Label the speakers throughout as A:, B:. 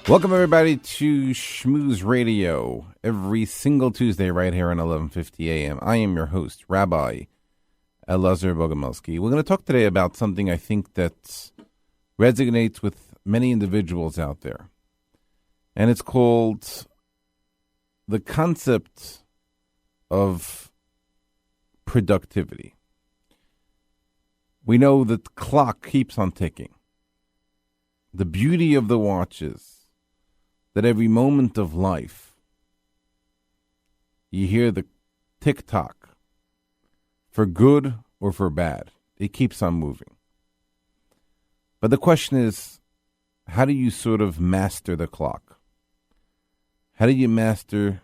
A: Welcome, everybody, to Shmooze Radio, every single Tuesday right here at 11:50 a.m. I am your host, Rabbi Elazar Bogomilsky. We're going to talk today about something I think that resonates with many individuals out there, and it's called the concept of productivity. We know that the clock keeps on ticking. The beauty of the watch is that every moment of life, you hear the tick-tock, for good or for bad. It keeps on moving. But the question is, how do you sort of master the clock? How do you master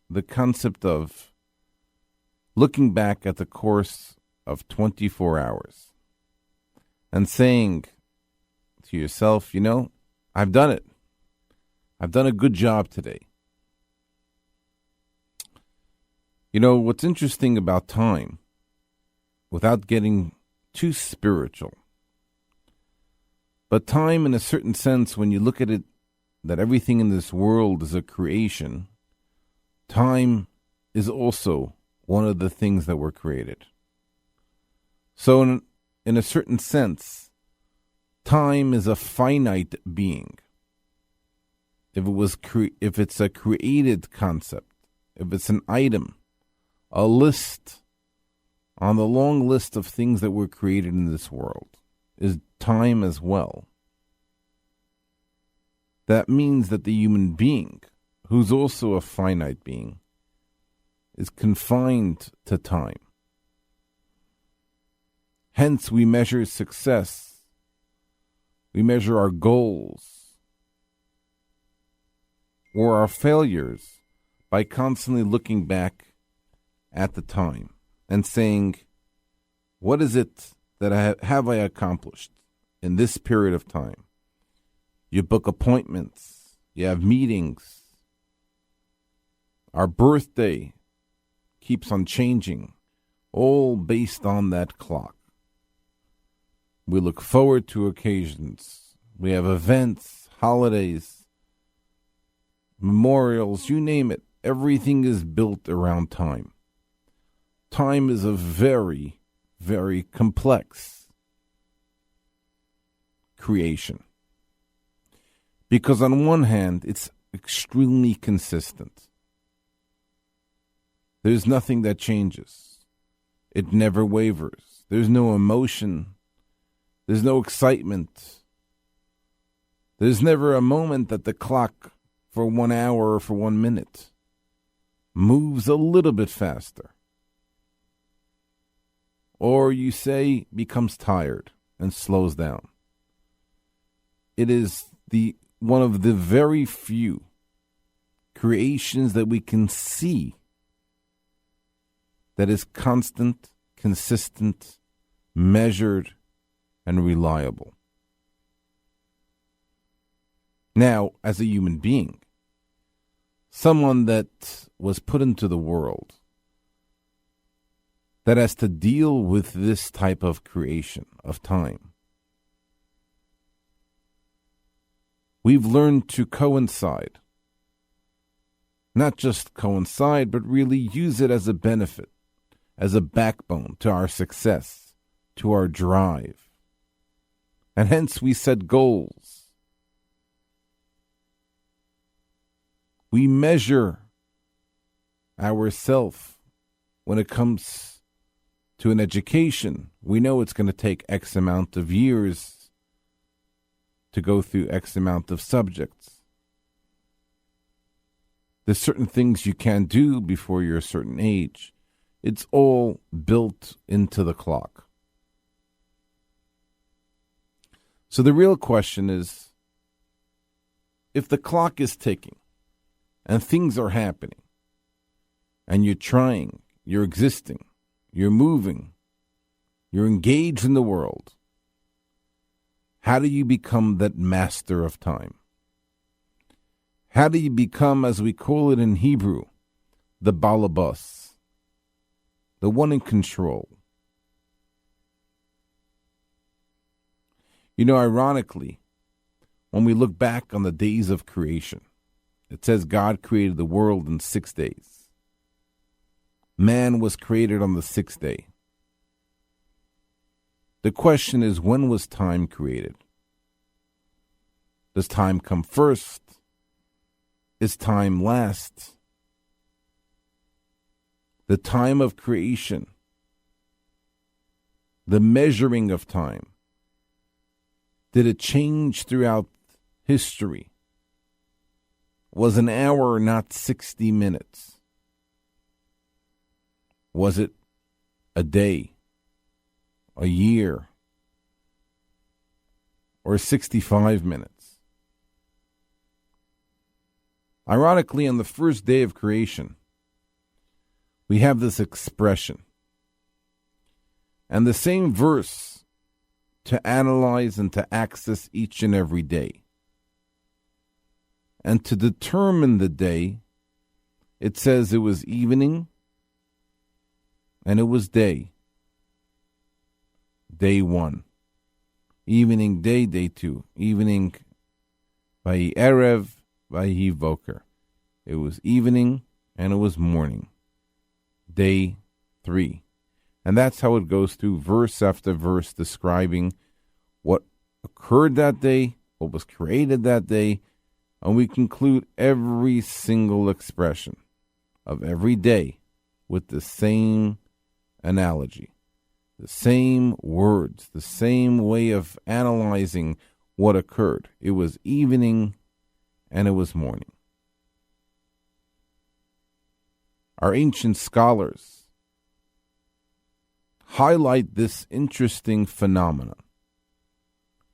A: the concept of looking back at the course of 24 hours and saying to yourself, I've done it. I've done a good job today. What's interesting about time, without getting too spiritual, but time in a certain sense, when you look at it, that everything in this world is a creation, time is also one of the things that were created. So in a certain sense, time is a finite being. If it's a created concept, if it's an item, a list on the long list of things that were created in this world, is time as well. That means that the human being, who's also a finite being, is confined to time. Hence, we measure success. We measure our goals or our failures by constantly looking back at the time and saying, what is it that I accomplished in this period of time? You book appointments, you have meetings. Our birthday keeps on changing, all based on that clock. We look forward to occasions. We have events, holidays, memorials, you name it. Everything is built around time. Time is a very, very complex creation. Because on one hand, it's extremely consistent. There's nothing that changes. It never wavers. There's no emotion. There's no excitement. There's never a moment that the clock for 1 hour or for 1 minute moves a little bit faster. Or you say becomes tired and slows down. It is one of the very few creations that we can see that is constant, consistent, measured, and reliable. Now, as a human being, someone that was put into the world that has to deal with this type of creation of time, we've learned to coincide. Not just coincide, but really use it as a benefit, as a backbone to our success, to our drive. And hence we set goals. We measure ourselves when it comes to an education. We know it's going to take X amount of years to go through X amount of subjects. There's certain things you can't do before you're a certain age. It's all built into the clock. So the real question is, if the clock is ticking, and things are happening, and you're trying, you're existing, you're moving, you're engaged in the world, how do you become that master of time? How do you become, as we call it in Hebrew, the balabas, the one in control? Ironically, when we look back on the days of creation. It says God created the world in 6 days. Man was created on the 6th day. The question is, when was time created? Does time come first? Is time last? The time of creation, the measuring of time, did it change throughout history? Was an hour not 60 minutes? Was it a day, a year, or 65 minutes? Ironically, on the first day of creation, we have this expression and the same verse to analyze and to access each and every day. And to determine the day, it says it was evening and it was day. Day 1. Evening, day 2. Evening, Vayi Erev, Vayi Voker. It was evening and it was morning. Day 3. And that's how it goes through verse after verse, describing what occurred that day, what was created that day, and we conclude every single expression of every day with the same analogy, the same words, the same way of analyzing what occurred. It was evening and it was morning. Our ancient scholars highlight this interesting phenomenon.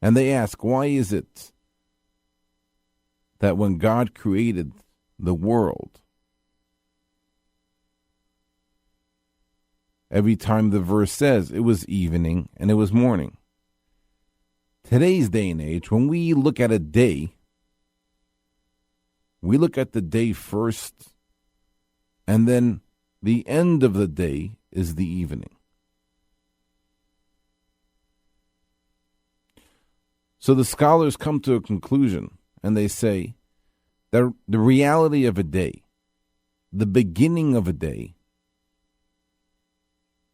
A: And they ask, why is it that when God created the world, every time the verse says it was evening and it was morning? Today's day and age, when we look at a day, we look at the day first, and then the end of the day is the evening. So the scholars come to a conclusion, and they say that the reality of a day, the beginning of a day,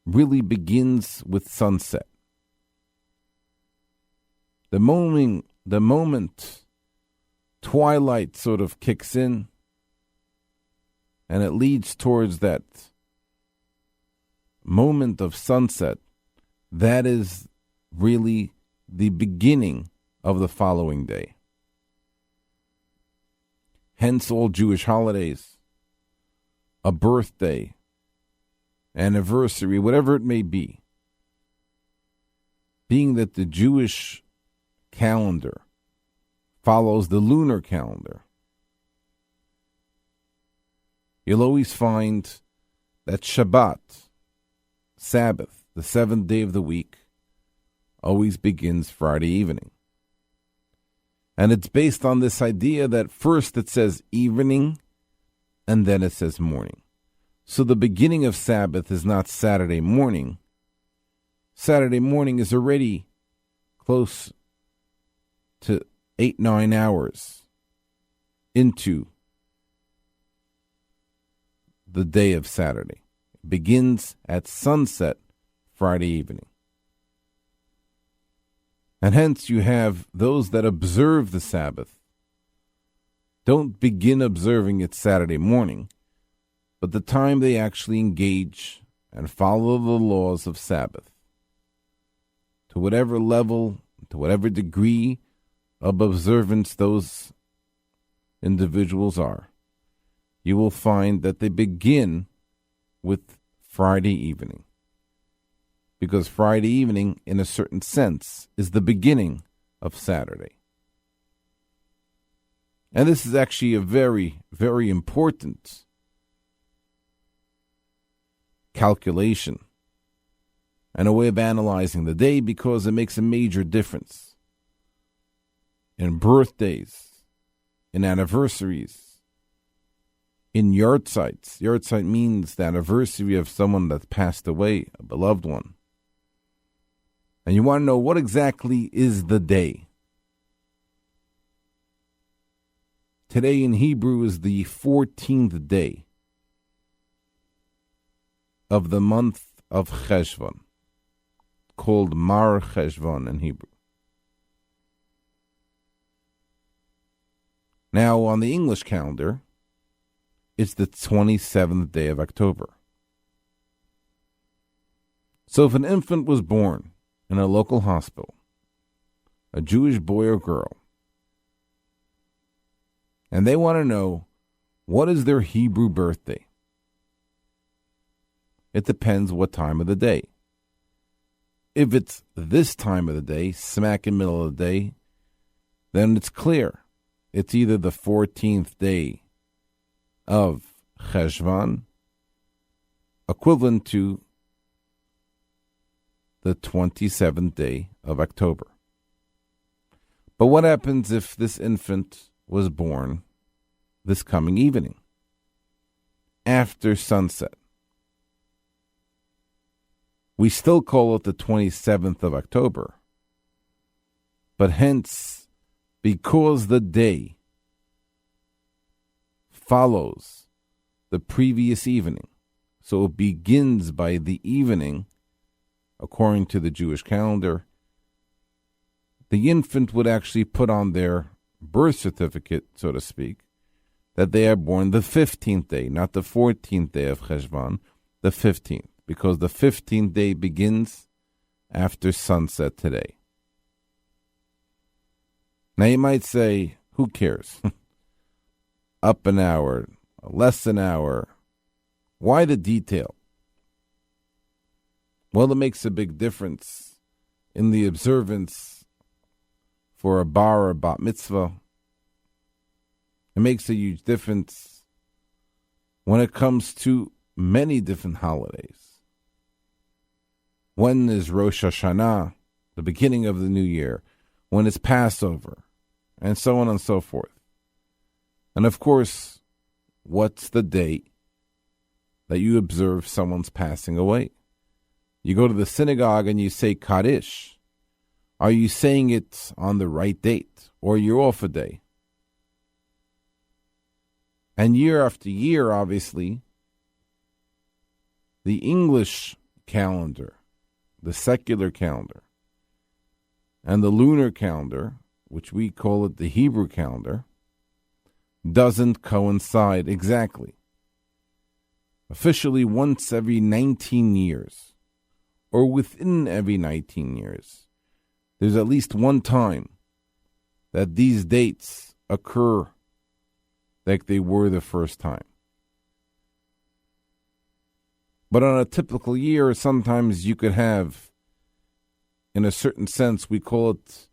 A: really begins with sunset. The moment twilight sort of kicks in, and it leads towards that moment of sunset, that is really the beginning of the following day. Hence all Jewish holidays, a birthday, anniversary, whatever it may be, being that the Jewish calendar follows the lunar calendar, you'll always find that Shabbat, Sabbath, the 7th day of the week, always begins Friday evening. And it's based on this idea that first it says evening and then it says morning. So the beginning of Sabbath is not Saturday morning. Saturday morning is already close to 8-9 hours into the day of Saturday. It begins at sunset Friday evening. And hence you have those that observe the Sabbath don't begin observing it Saturday morning, but the time they actually engage and follow the laws of Sabbath. To whatever level, to whatever degree of observance those individuals are, you will find that they begin with Friday evening. Because Friday evening, in a certain sense, is the beginning of Saturday. And this is actually a very, very important calculation and a way of analyzing the day, because it makes a major difference in birthdays, in anniversaries, in yartzites. Yartzeit means the anniversary of someone that passed away, a beloved one. And you want to know what exactly is the day. Today in Hebrew is the 14th day of the month of Cheshvan, called Mar Cheshvan in Hebrew. Now, on the English calendar, it's the 27th day of October. So if an infant was born in a local hospital, a Jewish boy or girl, and they want to know what is their Hebrew birthday, it depends what time of the day. If it's this time of the day, smack in the middle of the day, then it's clear. It's either the 14th day of Cheshvan, equivalent to the 27th day of October. But what happens if this infant was born this coming evening, after sunset? We still call it the 27th of October, but hence, because the day follows the previous evening, so it begins by the evening, according to the Jewish calendar, the infant would actually put on their birth certificate, so to speak, that they are born the 15th day, not the 14th day of Cheshvan, the 15th, because the 15th day begins after sunset today. Now you might say, who cares? Up an hour, less an hour. Why the detail? Well, it makes a big difference in the observance for a bar or bat mitzvah. It makes a huge difference when it comes to many different holidays. When is Rosh Hashanah, the beginning of the new year? When is Passover? And so on and so forth. And of course, what's the date that you observe someone's passing away? You go to the synagogue and you say Kaddish. Are you saying it on the right date, or you're off a day? And year after year, obviously, the English calendar, the secular calendar, and the lunar calendar, which we call it the Hebrew calendar, doesn't coincide exactly. Officially, once every 19 years, or within every 19 years, there's at least one time that these dates occur like they were the first time. But on a typical year, sometimes you could have, in a certain sense, we call it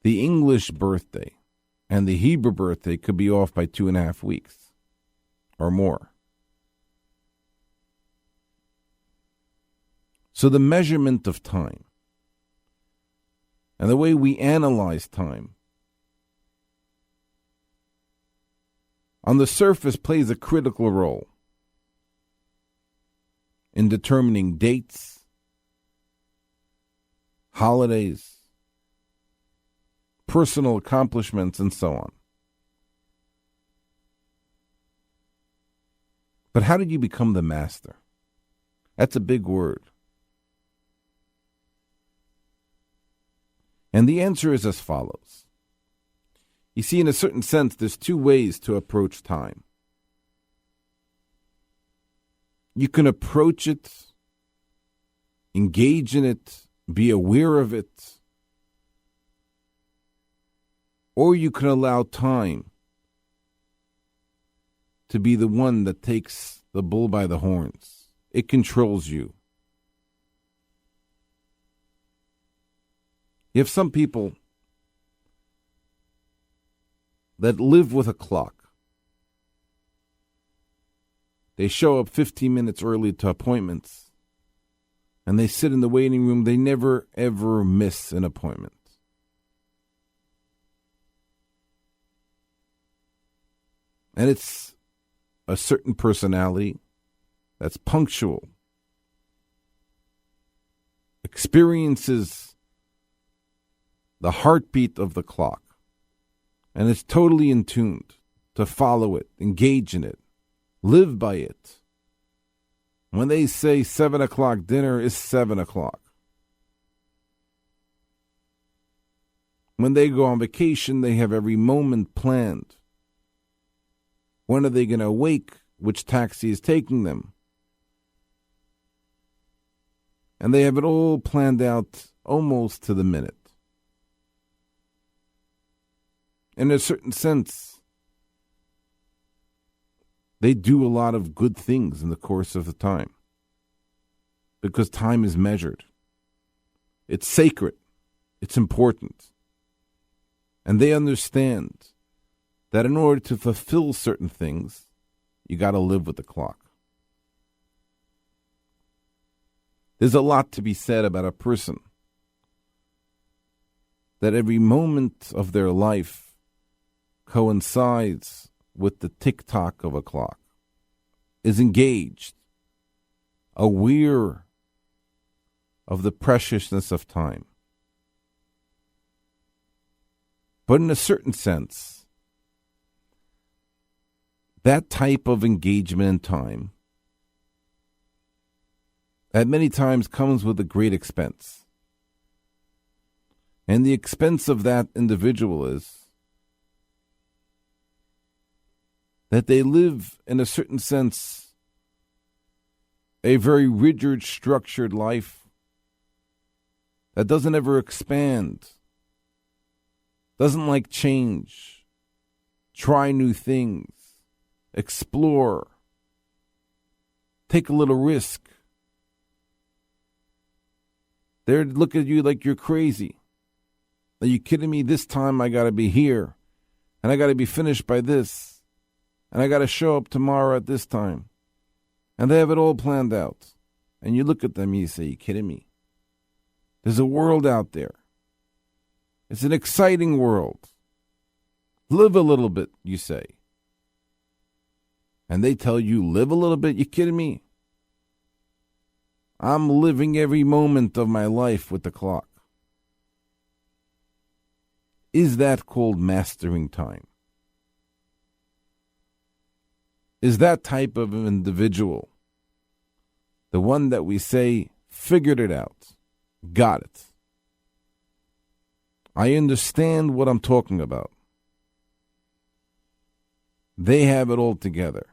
A: the English birthday, and the Hebrew birthday could be off by 2.5 weeks or more. So the measurement of time and the way we analyze time on the surface plays a critical role in determining dates, holidays, personal accomplishments, and so on. But how did you become the master? That's a big word. And the answer is as follows. You see, in a certain sense, there's two ways to approach time. You can approach it, engage in it, be aware of it, or you can allow time to be the one that takes the bull by the horns. It controls you. You have some people that live with a clock. They show up 15 minutes early to appointments, and they sit in the waiting room. They never, ever miss an appointment. And it's a certain personality that's punctual, experiences the heartbeat of the clock, and is totally in tuned to follow it, engage in it, live by it. When they say 7 o'clock dinner is 7 o'clock. When they go on vacation, they have every moment planned. When are they going to wake? Which taxi is taking them? And they have it all planned out almost to the minute. In a certain sense, they do a lot of good things in the course of the time. Because time is measured. It's sacred. It's important. And they understand that in order to fulfill certain things, you got to live with the clock. There's a lot to be said about a person that every moment of their life coincides with the tick-tock of a clock, is engaged, aware of the preciousness of time. But in a certain sense, that type of engagement in time at many times comes with a great expense. And the expense of that individual is that they live, in a certain sense, a very rigid, structured life that doesn't ever expand, doesn't like change, try new things, explore, take a little risk. They look at you like you're crazy. Are you kidding me? This time I got to be here, and I got to be finished by this. And I got to show up tomorrow at this time. And they have it all planned out. And you look at them and you say, you kidding me? There's a world out there. It's an exciting world. Live a little bit, you say. And they tell you, live a little bit? You kidding me? I'm living every moment of my life with the clock. Is that called mastering time? Is that type of individual the one that we say figured it out, got it? I understand what I'm talking about. They have it all together.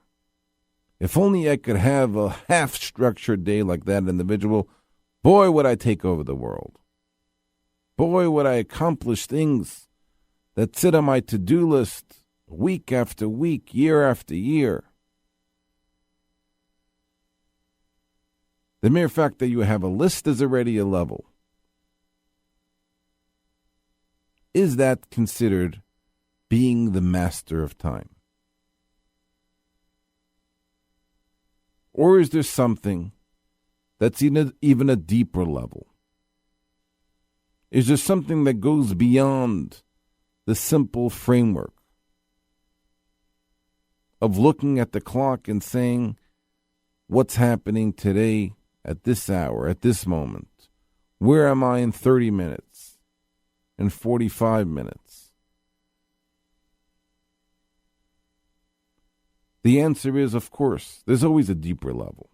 A: If only I could have a half-structured day like that individual, boy, would I take over the world. Boy, would I accomplish things that sit on my to-do list week after week, year after year. The mere fact that you have a list is already a level. Is that considered being the master of time? Or is there something that's even a deeper level? Is there something that goes beyond the simple framework of looking at the clock and saying, what's happening today at this hour, at this moment? Where am I in 30 minutes, in 45 minutes? The answer is, of course, there's always a deeper level.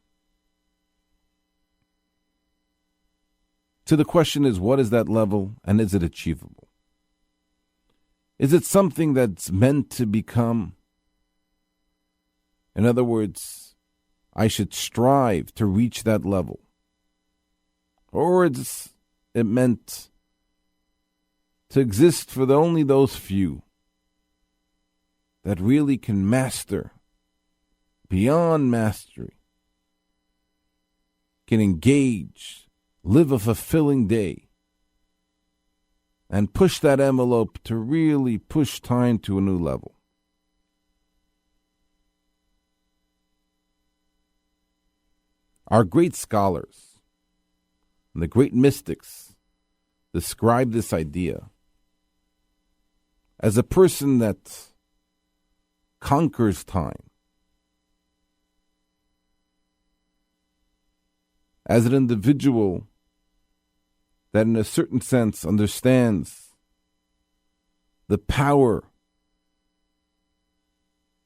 A: So the question is, what is that level, and is it achievable? Is it something that's meant to become? In other words, I should strive to reach that level. Or is it meant to exist for only those few that really can master, beyond mastery, can engage, live a fulfilling day, and push that envelope to really push time to a new level? Our great scholars and the great mystics describe this idea as a person that conquers time, as an individual that in a certain sense understands the power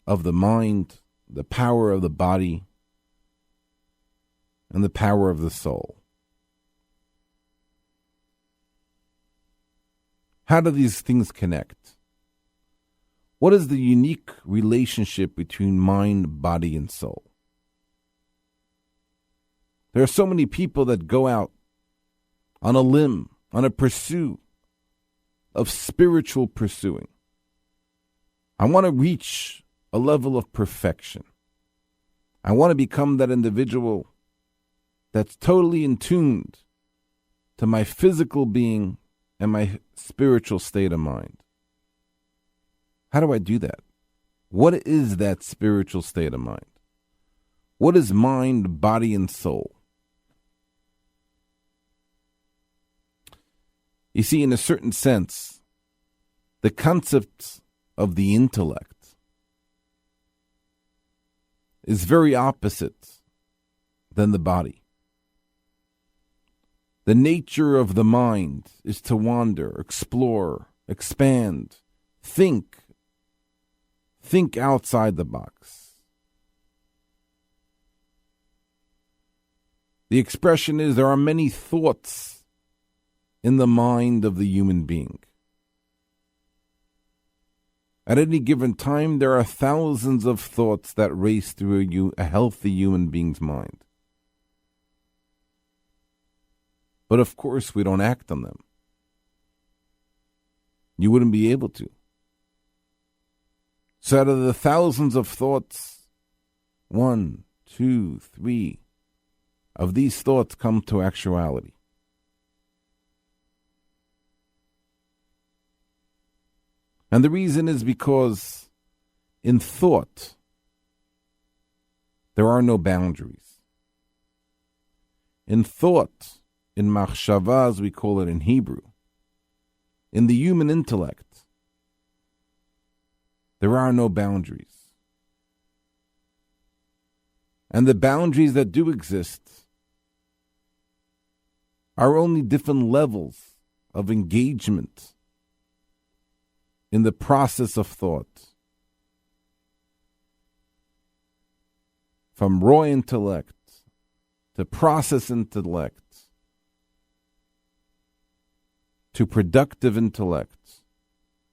A: of the mind, the power of the body, and the power of the soul. How do these things connect? What is the unique relationship between mind, body, and soul? There are so many people that go out on a limb, on a pursuit of spiritual pursuing. I want to reach a level of perfection. I want to become that individual that's totally in tune to my physical being and my spiritual state of mind. How do I do that? What is that spiritual state of mind? What is mind, body, and soul? You see, in a certain sense, the concept of the intellect is very opposite than the body. The nature of the mind is to wander, explore, expand, think outside the box. The expression is there are many thoughts in the mind of the human being. At any given time, there are thousands of thoughts that race through a healthy human being's mind. But of course, we don't act on them. You wouldn't be able to. So out of the thousands of thoughts, 1, 2, 3 of these thoughts come to actuality. And the reason is because in thought, there are no boundaries. In thought, in machshava, as we call it in Hebrew, in the human intellect, there are no boundaries. And the boundaries that do exist are only different levels of engagement in the process of thought. From raw intellect to process intellect to productive intellect,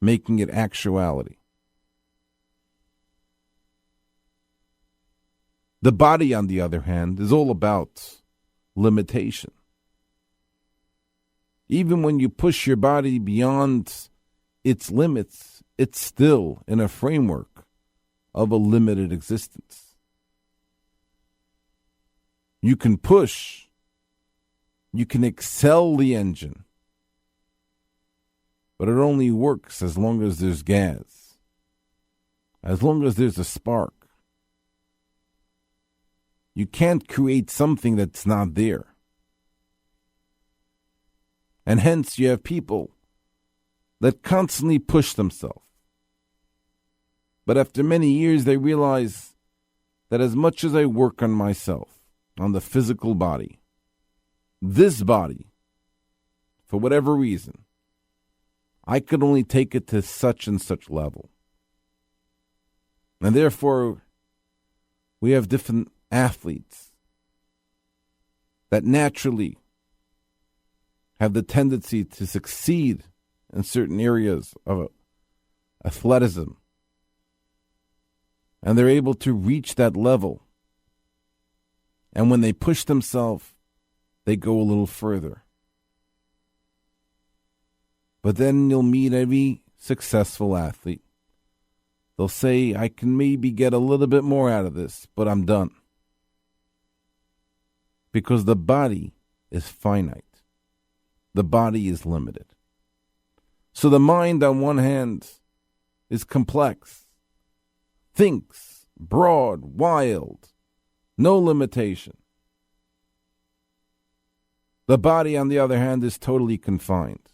A: making it actuality. The body, on the other hand, is all about limitation. Even when you push your body beyond its limits, it's still in a framework of a limited existence. You can push, you can excel the engine, but it only works as long as there's gas, as long as there's a spark. You can't create something that's not there. And hence you have people that constantly push themselves. But after many years, they realize that as much as I work on myself, on the physical body, this body, for whatever reason, I could only take it to such and such level. And therefore, we have different athletes that naturally have the tendency to succeed in certain areas of athleticism. And they're able to reach that level. And when they push themselves, they go a little further. But then you'll meet every successful athlete. They'll say, I can maybe get a little bit more out of this, but I'm done. Because the body is finite. The body is limited. So the mind, on one hand, is complex, thinks, broad, wild, no limitation. The body, on the other hand, is totally confined,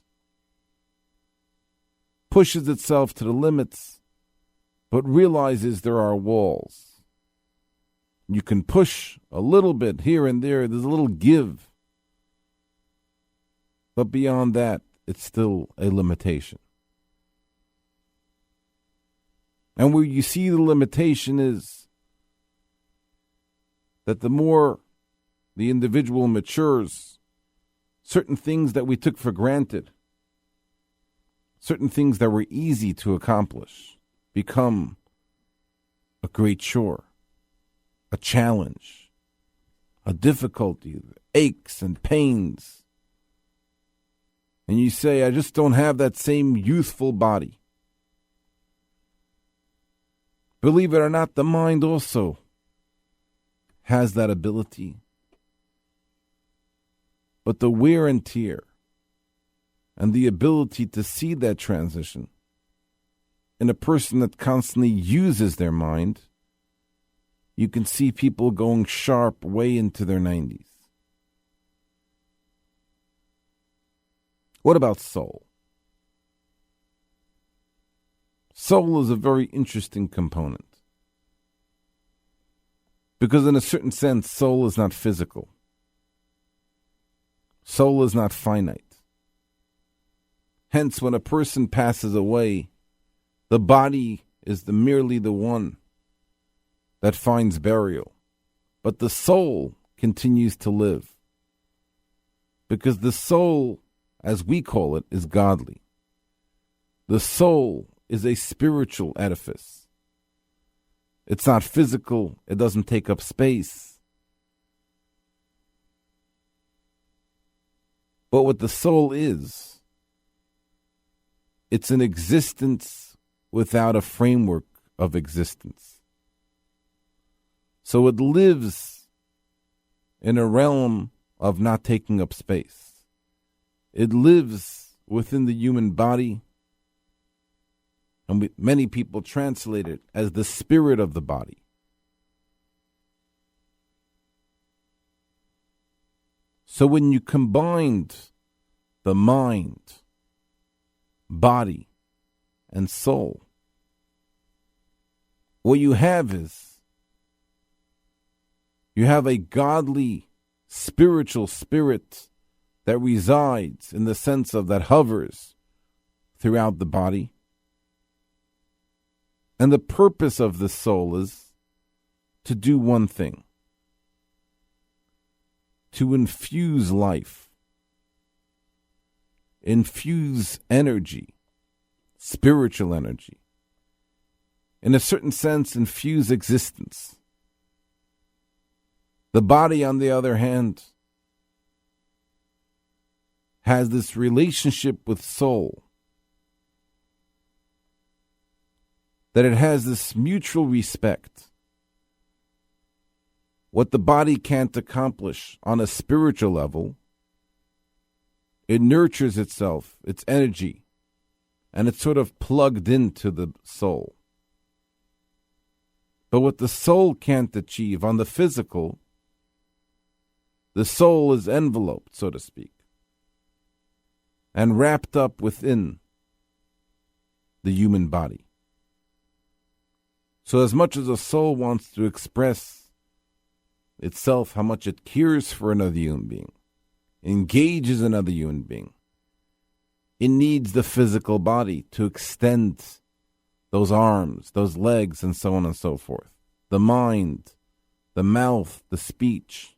A: pushes itself to the limits, but realizes there are walls. You can push a little bit here and there, there's a little give. But beyond that, it's still a limitation. And where you see the limitation is that the more the individual matures, certain things that we took for granted, certain things that were easy to accomplish, become a great chore, a challenge, a difficulty, aches and pains. And you say, I just don't have that same youthful body. Believe it or not, the mind also has that ability. But the wear and tear and the ability to see that transition in a person that constantly uses their mind, you can see people going sharp way into their 90s. What about soul? Soul is a very interesting component. Because in a certain sense, soul is not physical. Soul is not finite. Hence, when a person passes away, the body is merely the one that finds burial. But the soul continues to live. Because the soul, as we call it, is godly. The soul is a spiritual edifice. It's not physical. It doesn't take up space. But what the soul is, it's an existence without a framework of existence. So it lives in a realm of not taking up space. It lives within the human body, and many people translate it as the spirit of the body. So when you combined the mind, body, and soul, what you have is you have a godly, spiritual spirit that resides in the sense of that hovers throughout the body. And the purpose of the soul is to do one thing: to infuse life, infuse energy, spiritual energy. In a certain sense, infuse existence. The body, on the other hand, has this relationship with soul, that it has this mutual respect. What the body can't accomplish on a spiritual level, it nurtures itself, its energy, and it's sort of plugged into the soul. But what the soul can't achieve on the physical, the soul is enveloped, so to speak, and wrapped up within the human body. So as much as a soul wants to express itself, how much it cares for another human being, engages another human being, it needs the physical body to extend those arms, those legs, and so on and so forth. The mind, the mouth, the speech.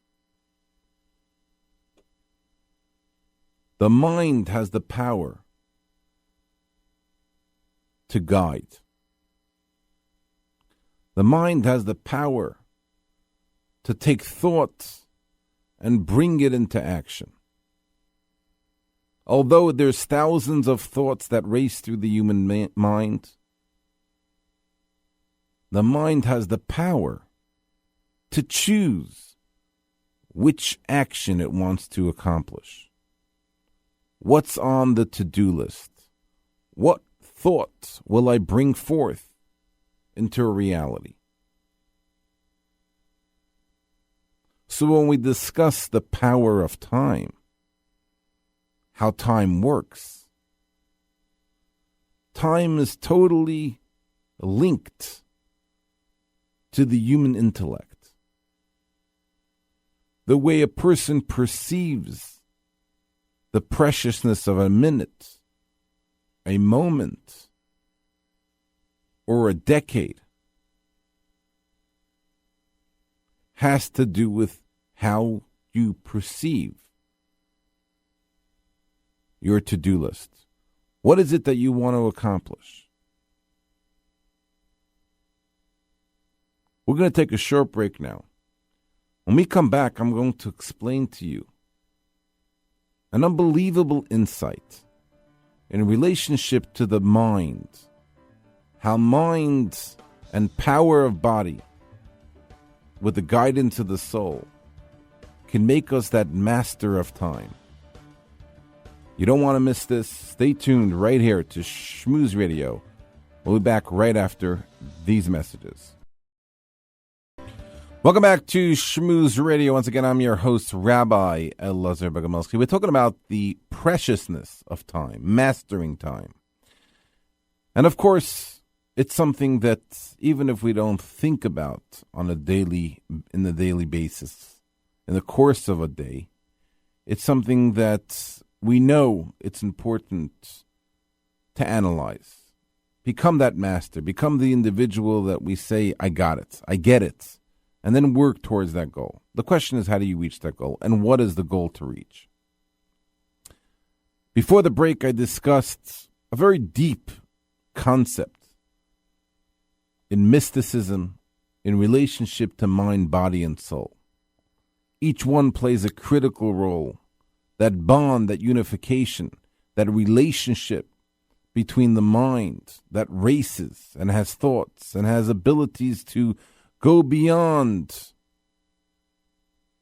A: The mind has the power to guide. The mind has the power to take thought and bring it into action. Although there's thousands of thoughts that race through the human mind, the mind has the power to choose which action it wants to accomplish. What's on the to-do list? What thoughts will I bring forth into a reality? So when we discuss the power of time, how time works, time is totally linked to the human intellect. The way a person perceives the preciousness of a minute, a moment, or a decade has to do with how you perceive your to-do list. What is it that you want to accomplish? We're going to take a short break now. When we come back, I'm going to explain to you an unbelievable insight in relationship to the mind, how mind and power of body with the guidance of the soul can make us that master of time. You don't want to miss this. Stay tuned right here to Shmooze Radio. We'll be back right after these messages. Welcome back to Shmooze Radio. Once again, I'm your host, Rabbi Elazar Bogomilsky. We're talking about the preciousness of time, mastering time. And of course, it's something that even if we don't think about in the daily basis, in the course of a day, it's something that we know it's important to analyze. Become that master. Become the individual that we say, I got it, I get it. And then work towards that goal. The question is, how do you reach that goal? And what is the goal to reach? Before the break, I discussed a very deep concept in mysticism in relationship to mind, body, and soul. Each one plays a critical role. That bond, that unification, that relationship between the mind that races and has thoughts and has abilities to go beyond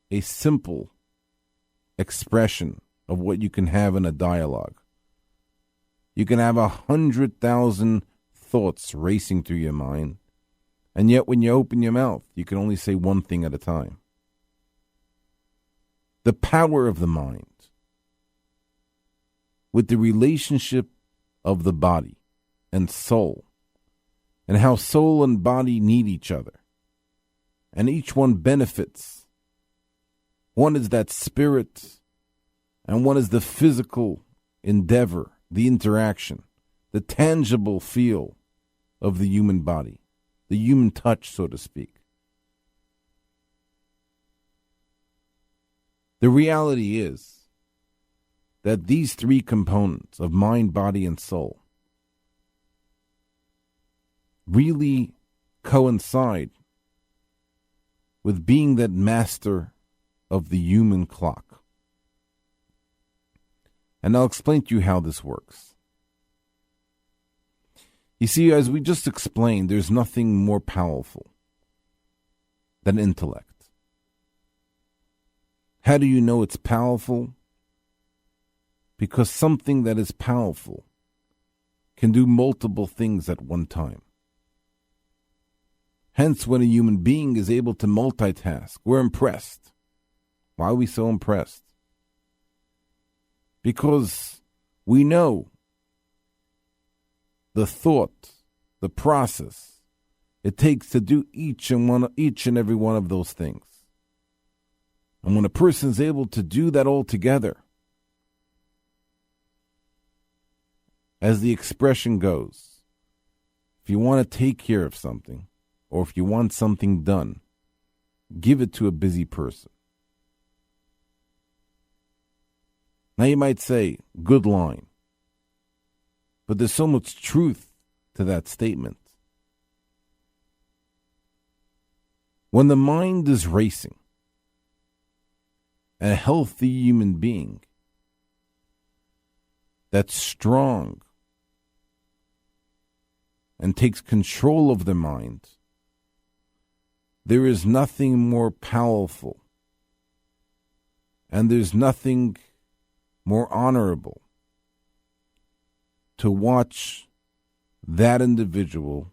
A: a simple expression of what you can have in a dialogue. You can have 100,000 thoughts racing through your mind, and yet when you open your mouth, you can only say one thing at a time. The power of the mind with the relationship of the body and soul, and how soul and body need each other. And each one benefits. One is that spirit, and one is the physical endeavor, the interaction, the tangible feel of the human body, the human touch, so to speak. The reality is that these three components of mind, body, and soul really coincide with being that master of the human clock. And I'll explain to you how this works. You see, as we just explained, there's nothing more powerful than intellect. How do you know it's powerful? Because something that is powerful can do multiple things at one time. Hence, when a human being is able to multitask, we're impressed. Why are we so impressed? Because we know the thought, the process it takes to do each and every one of those things. And when a person is able to do that all together, as the expression goes, if you want to take care of something, or if you want something done, give it to a busy person. Now you might say, good line. But there's so much truth to that statement. When the mind is racing, a healthy human being that's strong and takes control of their mind, there is nothing more powerful and there's nothing more honorable to watch that individual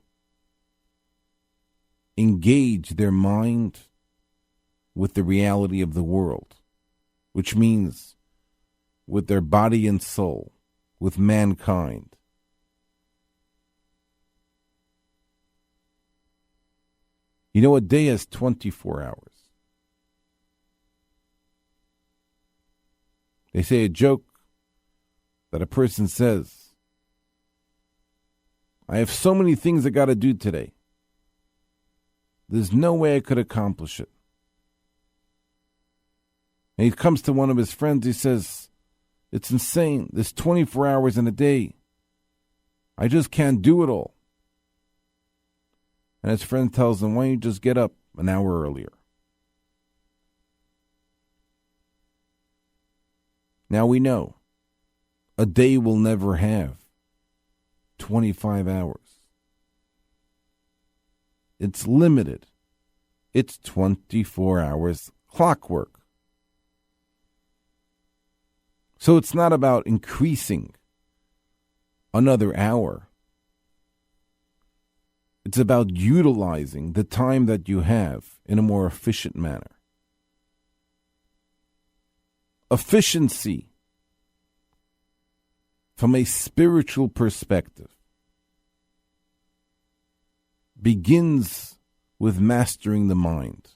A: engage their mind with the reality of the world, which means with their body and soul, with mankind. You know, a day has 24 hours. They say a joke that a person says, I have so many things I got to do today. There's no way I could accomplish it. And he comes to one of his friends. He says, it's insane. There's 24 hours in a day. I just can't do it all. And his friend tells him, why don't you just get up an hour earlier? Now we know a day will never have 25 hours. It's limited. It's 24 hours clockwork. So it's not about increasing another hour. It's about utilizing the time that you have in a more efficient manner. Efficiency, from a spiritual perspective, begins with mastering the mind.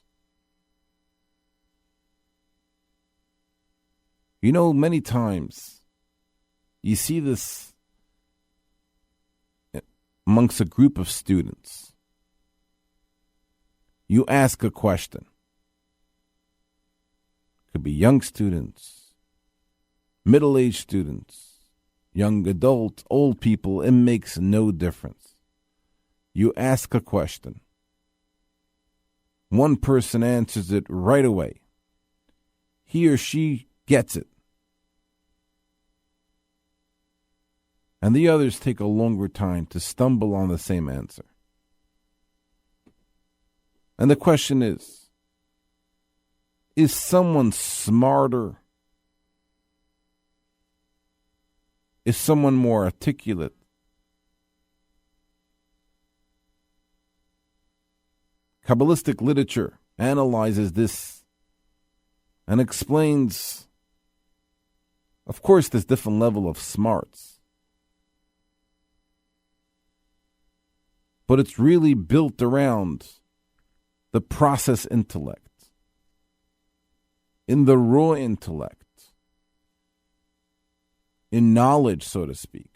A: You know, many times you see this amongst a group of students. You ask a question. Could be young students, middle-aged students, young adults, old people. It makes no difference. You ask a question. One person answers it right away. He or she gets it. And the others take a longer time to stumble on the same answer. And the question is someone smarter? Is someone more articulate? Kabbalistic literature analyzes this and explains, of course, there's different level of smarts. But it's really built around the process intellect, in the raw intellect, in knowledge, so to speak.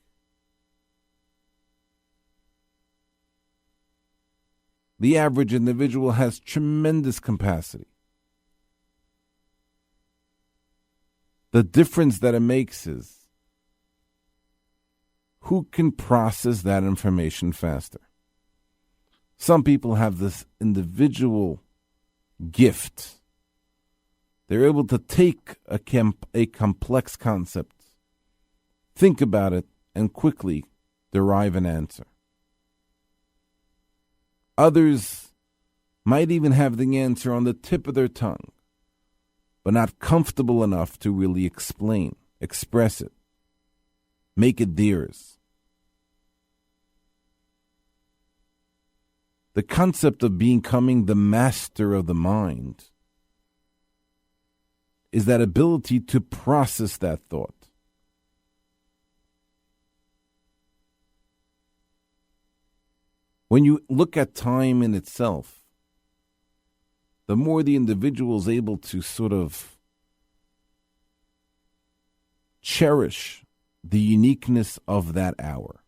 A: The average individual has tremendous capacity. The difference that it makes is who can process that information faster. Some people have this individual gift. They're able to take a complex concept, think about it, and quickly derive an answer. Others might even have the answer on the tip of their tongue, but not comfortable enough to really explain, express it, make it theirs. The concept of becoming the master of the mind is that ability to process that thought. When you look at time in itself, the more the individual is able to sort of cherish the uniqueness of that hour.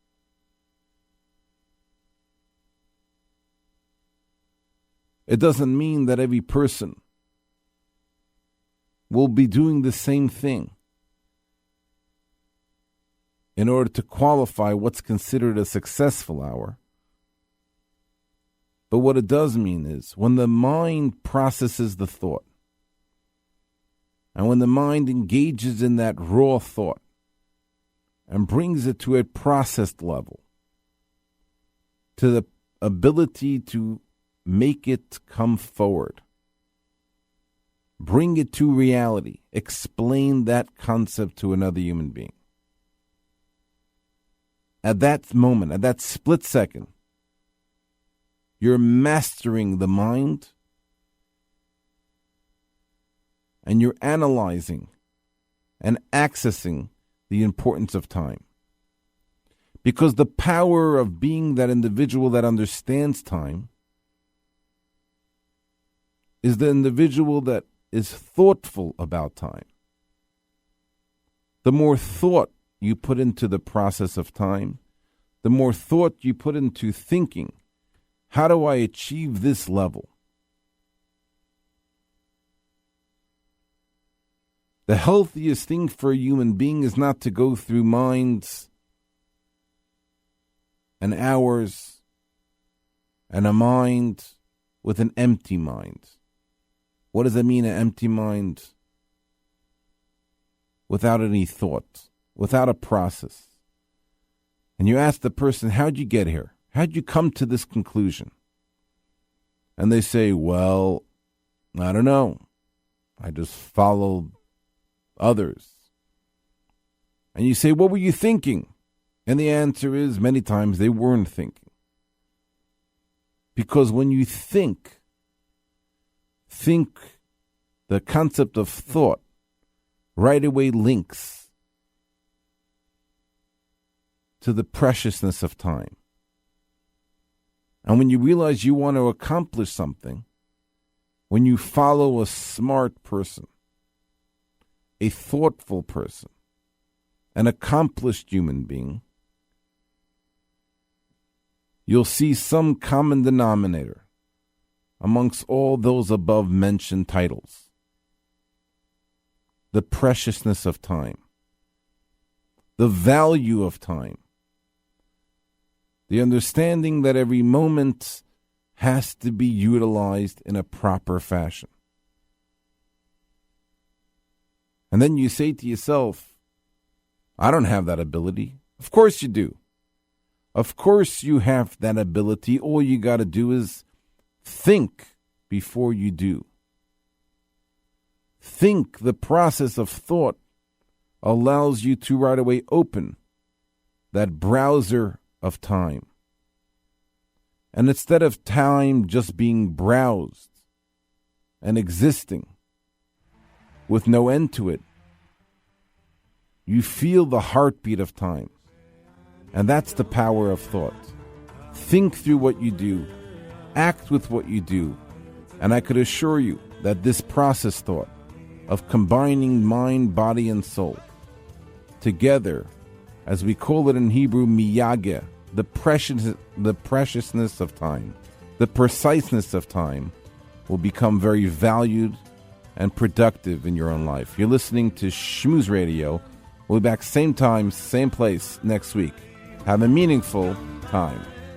A: It doesn't mean that every person will be doing the same thing in order to qualify what's considered a successful hour. But what it does mean is when the mind processes the thought, and when the mind engages in that raw thought and brings it to a processed level, to the ability to make it come forward, bring it to reality, explain that concept to another human being. At that moment, at that split second, you're mastering the mind and you're analyzing and accessing the importance of time. Because the power of being that individual that understands time is the individual that is thoughtful about time. The more thought you put into the process of time, the more thought you put into thinking, how do I achieve this level? The healthiest thing for a human being is not to go through minds and hours and a mind with an empty mind. What does that mean, an empty mind? Without any thought, without a process. And you ask the person, how'd you get here? How'd you come to this conclusion? And they say, well, I don't know. I just followed others. And you say, what were you thinking? And the answer is, many times they weren't thinking. Because when you think the concept of thought right away links to the preciousness of time. And when you realize you want to accomplish something, when you follow a smart person, a thoughtful person, an accomplished human being, you'll see some common denominator amongst all those above mentioned titles. The preciousness of time, the value of time, the understanding that every moment has to be utilized in a proper fashion. And then you say to yourself, I don't have that ability. Of course you do. Of course you have that ability. All you got to do is think before you do. Think. The process of thought allows you to right away open that browser of time. And instead of time just being browsed and existing with no end to it, you feel the heartbeat of time. And that's the power of thought. Think through what you do. Act with what you do. And I could assure you that this process thought of combining mind, body, and soul together, as we call it in Hebrew, miyageh, the preciousness of time, the preciseness of time, will become very valued and productive in your own life. You're listening to Shmooze Radio. We'll be back same time, same place next week. Have a meaningful time.